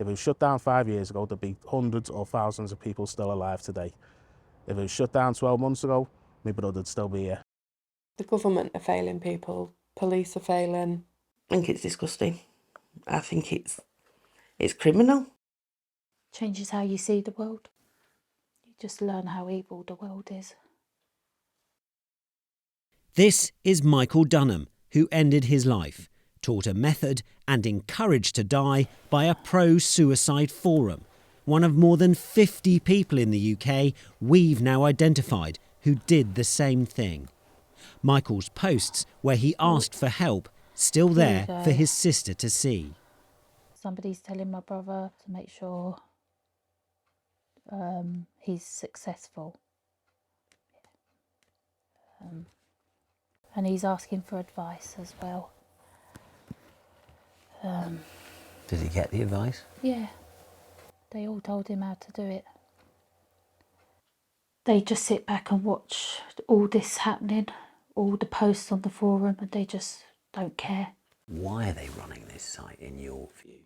If it was shut down 5 years ago, there'd be hundreds or thousands of people still alive today. If it was shut down 12 months ago, my brother'd still be here. The government are failing people. Police are failing. I think it's disgusting. I think it's criminal. Changes how you see the world. You just learn how evil the world is. This is Michael Dunham, who ended his life, taught a method and encouraged to die by a pro-suicide forum. One of more than 50 people in the UK we've now identified who did the same thing. Michael's posts where he asked for help still there for his sister to see. Somebody's telling my brother to make sure he's successful. And he's asking for advice as well. Did he get the advice? Yeah, they all told him how to do it. They just sit back and watch all this happening, all the posts on the forum, and they just don't care. Why are they running this site in your view?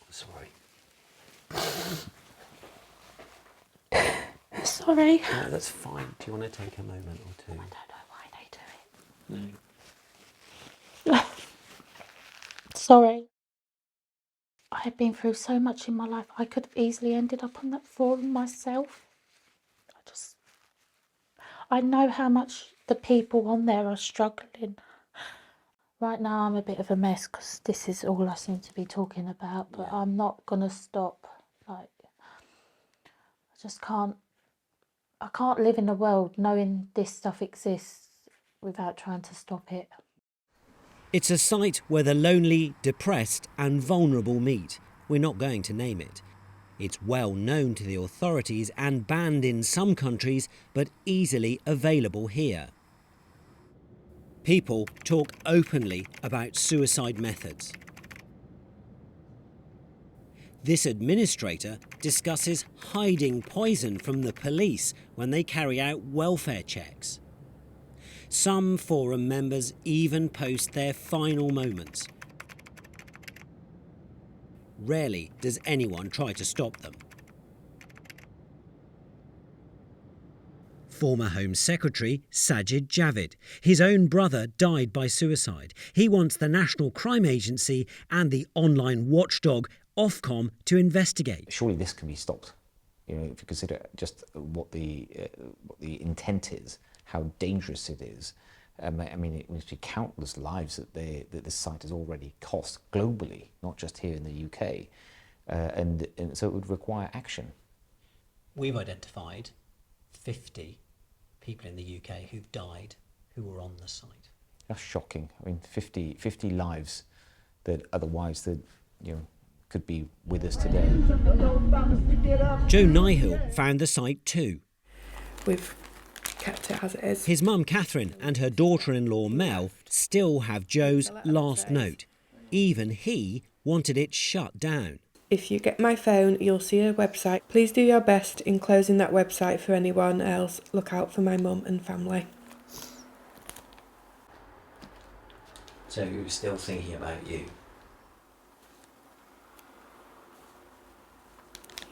Sorry. Sorry. No, that's fine. Do you want to take a moment or two? I don't know why they do it. No. Sorry. I have been through so much in my life. I could have easily ended up on that forum myself. I know how much the people on there are struggling. Right now I'm a bit of a mess because this is all I seem to be talking about, but I'm not going to stop. I just can't. I can't live in a world knowing this stuff exists without trying to stop it. It's a site where the lonely, depressed and vulnerable meet. We're not going to name it. It's well known to the authorities and banned in some countries, but easily available here. People talk openly about suicide methods. This administrator discusses hiding poison from the police when they carry out welfare checks. Some forum members even post their final moments. Rarely does anyone try to stop them. Former Home Secretary Sajid Javid. His own brother died by suicide. He wants the National Crime Agency and the online watchdog Ofcom to investigate. Surely this can be stopped. You know, if you consider just what the intent is, how dangerous it is. I mean, it must be countless lives that this site has already cost globally, not just here in the UK, and so it would require action. We've identified 50 people in the UK who've died who were on the site. That's shocking. I mean, 50 lives that otherwise could be with us today. Joe Nihill found the site too. We've kept it as it is. His mum Catherine and her daughter-in-law Mel still have Joe's last note. Even he wanted it shut down. If you get my phone, you'll see a website. Please do your best in closing that website for anyone else. Look out for my mum and family. So he was still thinking about you?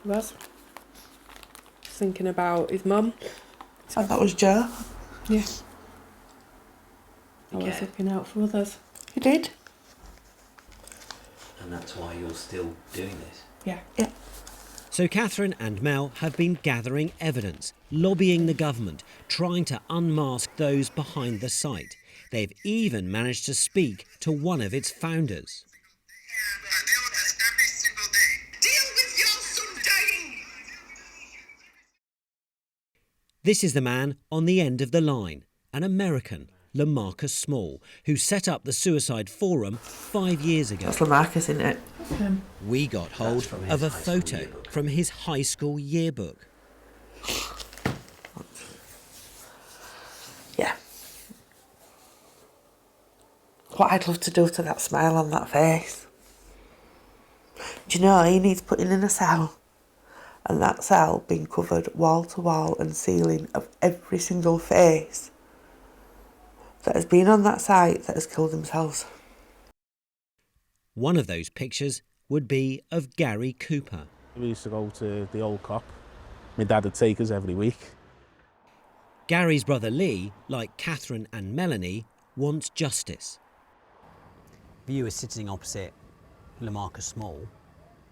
He was. Thinking about his mum. And that was Joe. Yeah. I was looking out for others. He did. And that's why you're still doing this? Yeah. Yeah. So Catherine and Mel have been gathering evidence, lobbying the government, trying to unmask those behind the site. They've even managed to speak to one of its founders. This is the man on the end of the line, an American, Lamarcus Small, who set up the suicide forum 5 years ago. That's Lamarcus, isn't it? We got hold of a photo from his high school yearbook. Yeah. What I'd love to do to that smile on that face. Do you know, he needs putting in a cell. And that cell being covered wall to wall and ceiling of every single face that has been on that site that has killed themselves. One of those pictures would be of Gary Cooper. We used to go to the old cop. My dad would take us every week. Gary's brother Lee, like Catherine and Melanie, wants justice. If you were sitting opposite Lamarcus Small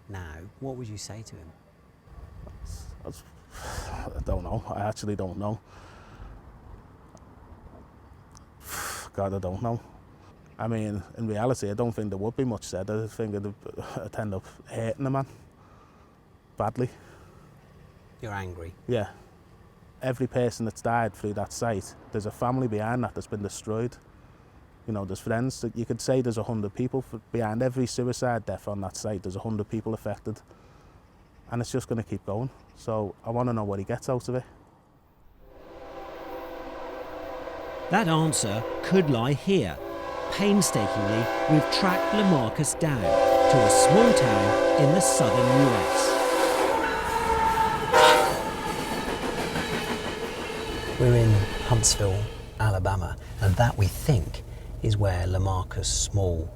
now, what would you say to him? I don't know. I actually don't know. God, I don't know. I mean, in reality, I don't think there would be much said. I think it'd end up hurting the man badly. You're angry. Yeah. Every person that's died through that site, there's a family behind that that's been destroyed. You know, there's friends. You could say there's 100 people behind every suicide death on that site. There's 100 people affected. And it's just going to keep going. So I want to know what he gets out of it. That answer could lie here. Painstakingly, we've tracked Lamarcus down to a small town in the southern US. We're in Huntsville, Alabama, and that, we think, is where Lamarcus Small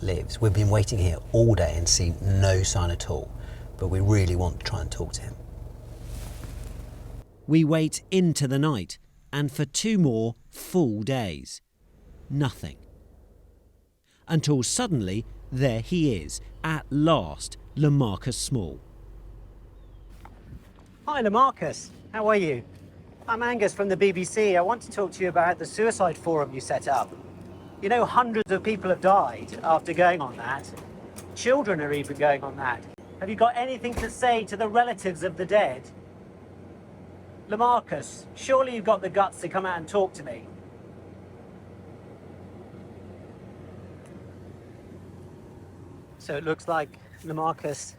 lives. We've been waiting here all day and seen no sign at all, but we really want to try and talk to him. We wait into the night, and for 2 more full days. Nothing. Until suddenly, there he is, at last, Lamarcus Small. Hi Lamarcus, how are you? I'm Angus from the BBC. I want to talk to you about the suicide forum you set up. You know, hundreds of people have died after going on that. Children are even going on that. Have you got anything to say to the relatives of the dead? Lamarcus, surely you've got the guts to come out and talk to me. So it looks like Lamarcus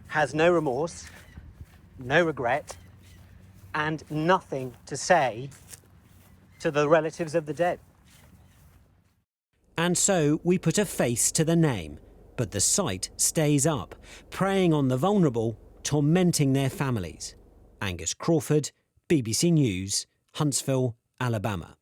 has no remorse, no regret, and nothing to say to the relatives of the dead. And so we put a face to the name, but the site stays up, preying on the vulnerable, tormenting their families. Angus Crawford, BBC News, Huntsville, Alabama.